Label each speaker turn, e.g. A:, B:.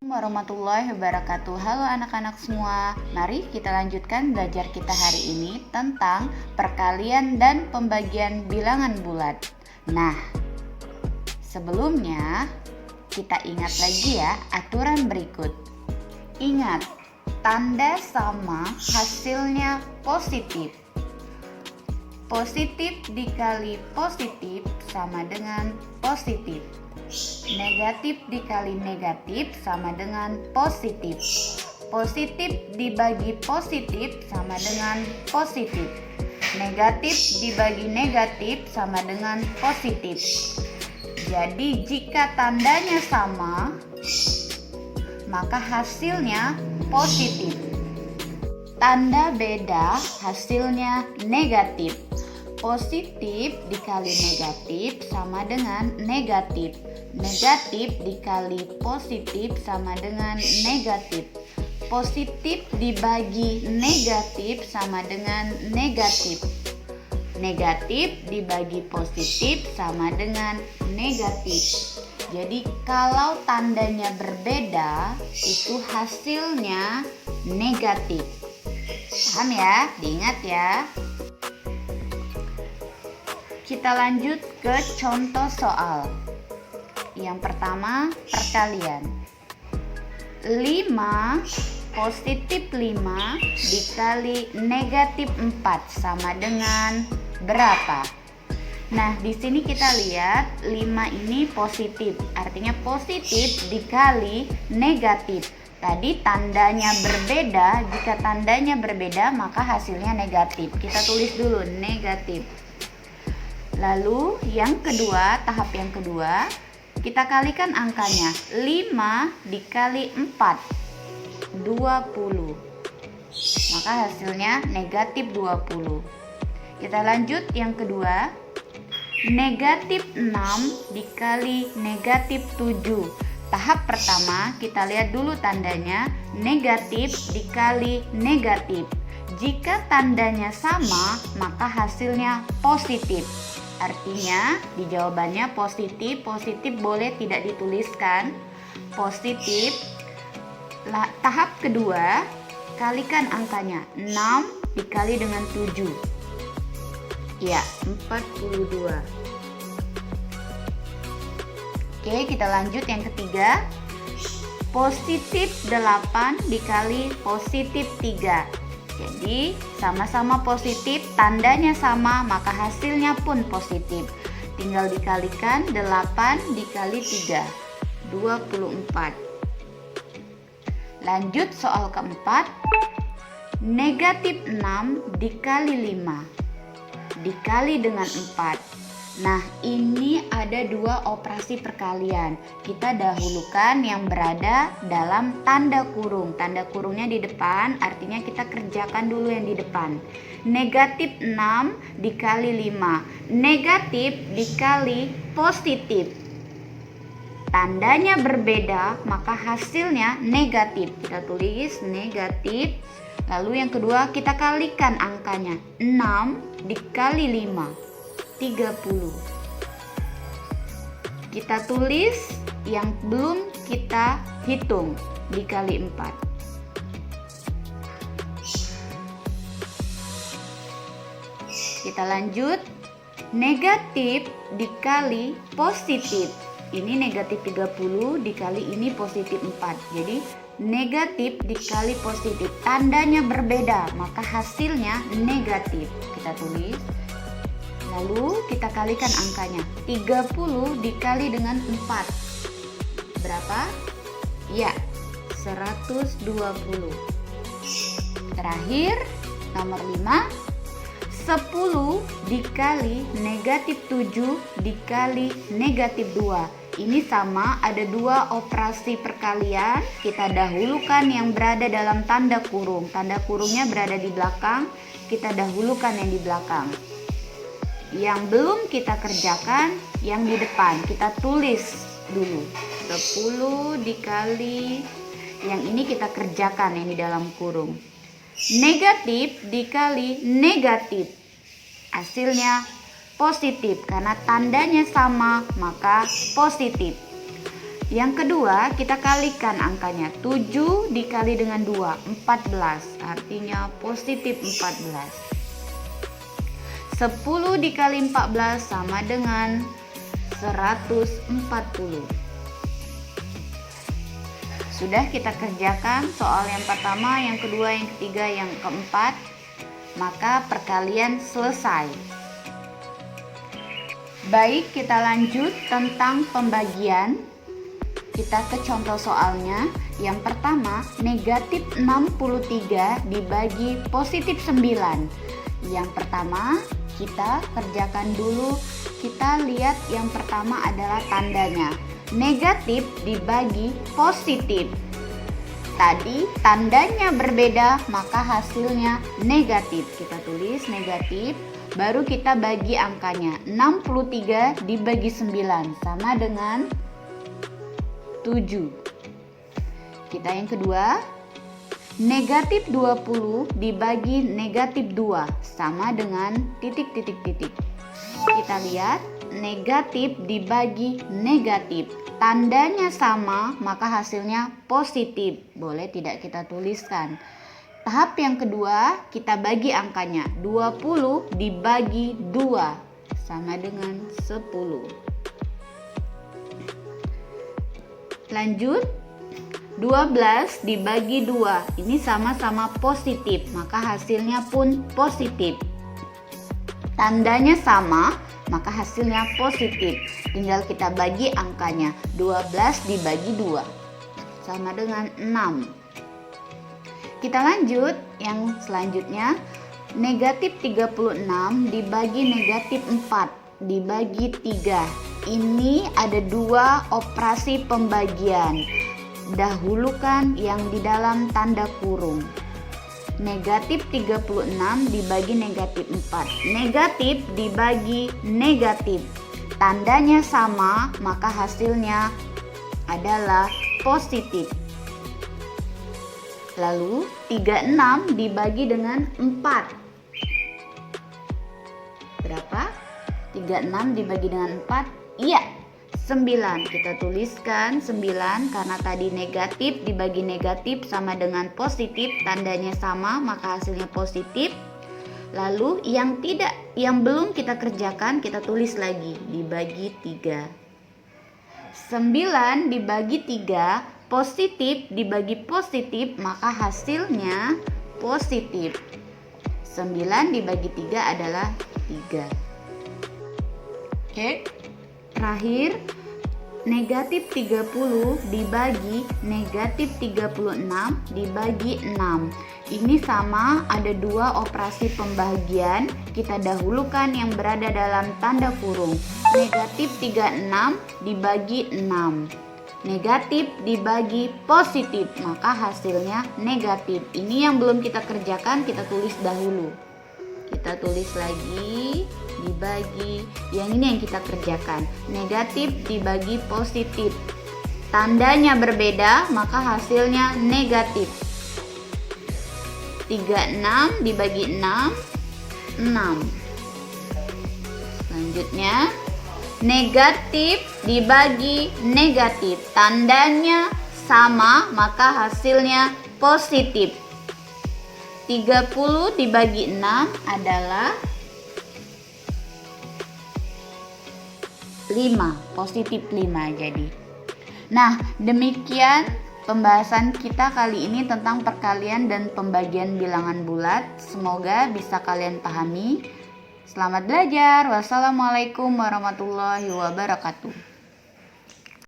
A: Warahmatullahi wabarakatuh. Halo anak-anak semua, mari kita lanjutkan belajar kita hari ini tentang perkalian dan pembagian bilangan bulat. Nah, sebelumnya kita ingat lagi ya aturan berikut. Ingat, tanda sama hasilnya positif. Positif dikali positif sama dengan positif. Negatif dikali negatif sama dengan positif. Positif dibagi positif sama dengan positif. Negatif dibagi negatif sama dengan positif. Jadi jika tandanya sama, maka hasilnya positif. Tanda beda hasilnya negatif. Positif dikali negatif sama dengan negatif. Negatif dikali positif sama dengan negatif. Positif dibagi negatif sama dengan negatif. Negatif dibagi positif sama dengan negatif. Jadi kalau tandanya berbeda, itu hasilnya negatif. Paham ya? Diingat ya. Kita lanjut ke contoh soal. Yang pertama, perkalian. 5 positif 5 dikali negatif 4 sama dengan berapa? Nah, di sini kita lihat 5 ini positif, artinya positif dikali negatif. Tadi tandanya berbeda, jika tandanya berbeda maka hasilnya negatif. Kita tulis dulu negatif. Lalu yang kedua, tahap yang kedua, kita kalikan angkanya. 5 dikali 4, 20. Maka hasilnya negatif 20. Kita lanjut yang kedua. Negatif 6 dikali negatif 7. Tahap pertama kita lihat dulu tandanya. Negatif dikali negatif. Jika tandanya sama maka hasilnya positif. Artinya di jawabannya positif. Positif boleh tidak dituliskan. Positif. Tahap kedua, kalikan angkanya. 6 dikali dengan 7. Ya, 42. Oke, kita lanjut yang ketiga. Positif 8 dikali positif 3. Jadi sama-sama positif, tandanya sama, maka hasilnya pun positif. Tinggal dikalikan 8 dikali 3, 24. Lanjut soal keempat. Negatif 6 dikali 5 dikali dengan 4. Nah, ini ada dua operasi perkalian. Kita dahulukan yang berada dalam tanda kurung. Tanda kurungnya di depan, artinya kita kerjakan dulu yang di depan. Negatif 6 dikali 5. Negatif dikali positif. Tandanya berbeda, maka hasilnya negatif. Kita tulis negatif. Lalu yang kedua kita kalikan angkanya. 6 dikali 5. 30. Kita tulis yang belum kita hitung dikali 4. Kita lanjut. Negatif dikali positif. Ini negatif 30 dikali ini positif 4. Jadi negatif dikali positif. Tandanya berbeda, maka hasilnya negatif. Kita tulis. Lalu kita kalikan angkanya. 30 dikali dengan 4. Berapa? Ya, 120. Terakhir, nomor 5. 10 dikali negatif 7 dikali negatif 2. Ini sama, ada dua operasi perkalian. Kita dahulukan yang berada dalam tanda kurung. Tanda kurungnya berada di belakang. Kita dahulukan yang di belakang. Yang belum kita kerjakan yang di depan. Kita tulis dulu. 10 dikali, yang ini kita kerjakan yang di dalam kurung. Negatif dikali negatif, hasilnya positif. Karena tandanya sama, maka positif. Yang kedua, kita kalikan angkanya. 7 dikali dengan 2, 14. Artinya positif 14. 10 dikali 14 sama dengan 140. Sudah kita kerjakan soal yang pertama, yang kedua, yang ketiga, yang keempat. Maka perkalian selesai. Baik, kita lanjut tentang pembagian. Kita ke contoh soalnya. Yang pertama, negatif 63 dibagi positif 9. Yang pertama, kita kerjakan dulu. Kita lihat yang pertama adalah tandanya. Negatif dibagi positif. Tadi tandanya berbeda, maka hasilnya negatif. Kita tulis negatif, baru kita bagi angkanya. 63 dibagi 9 sama dengan 7. Kita yang kedua, negatif 20 dibagi negatif 2 sama dengan titik. Kita lihat negatif dibagi negatif, tandanya sama, maka hasilnya positif. Boleh tidak kita tuliskan. Tahap yang kedua, kita bagi angkanya. 20 dibagi 2 sama dengan 10. Lanjut, 12 dibagi 2. Ini sama-sama positif, maka hasilnya pun positif. Tandanya sama, maka hasilnya positif. Tinggal kita bagi angkanya. 12 dibagi 2 sama dengan 6. Kita lanjut yang selanjutnya. Negatif 36 dibagi negatif 4 dibagi 3. Ini ada 2 operasi pembagian. Dahulukan yang di dalam tanda kurung. Negatif 36 dibagi negatif 4. Negatif dibagi negatif. Tandanya sama, maka hasilnya adalah positif. Lalu 36 dibagi dengan 4. Berapa? 36 dibagi dengan 4. Iya, 9. Kita tuliskan 9 karena tadi negatif dibagi negatif sama dengan positif, tandanya sama, maka hasilnya positif. Lalu yang belum kita kerjakan, kita tulis lagi dibagi 3. 9 dibagi 3, positif dibagi positif, maka hasilnya positif. 9 dibagi 3 adalah 3. Oke. Terakhir, negatif 30 dibagi negatif 36 dibagi 6. Ini sama, ada 2 operasi pembagian. Kita dahulukan yang berada dalam tanda kurung. Negatif 36 dibagi 6. Negatif dibagi positif, maka hasilnya negatif. Ini yang belum kita kerjakan, kita tulis dahulu. Kita tulis lagi dibagi, yang ini yang kita kerjakan. Negatif dibagi positif, tandanya berbeda, maka hasilnya negatif. 36 dibagi 6, 6. Selanjutnya negatif dibagi negatif, tandanya sama, maka hasilnya positif. 30 dibagi 6 adalah 5, positif 5 jadi. Nah, demikian pembahasan kita kali ini tentang perkalian dan pembagian bilangan bulat. Semoga bisa kalian pahami. Selamat belajar. Wassalamualaikum warahmatullahi wabarakatuh.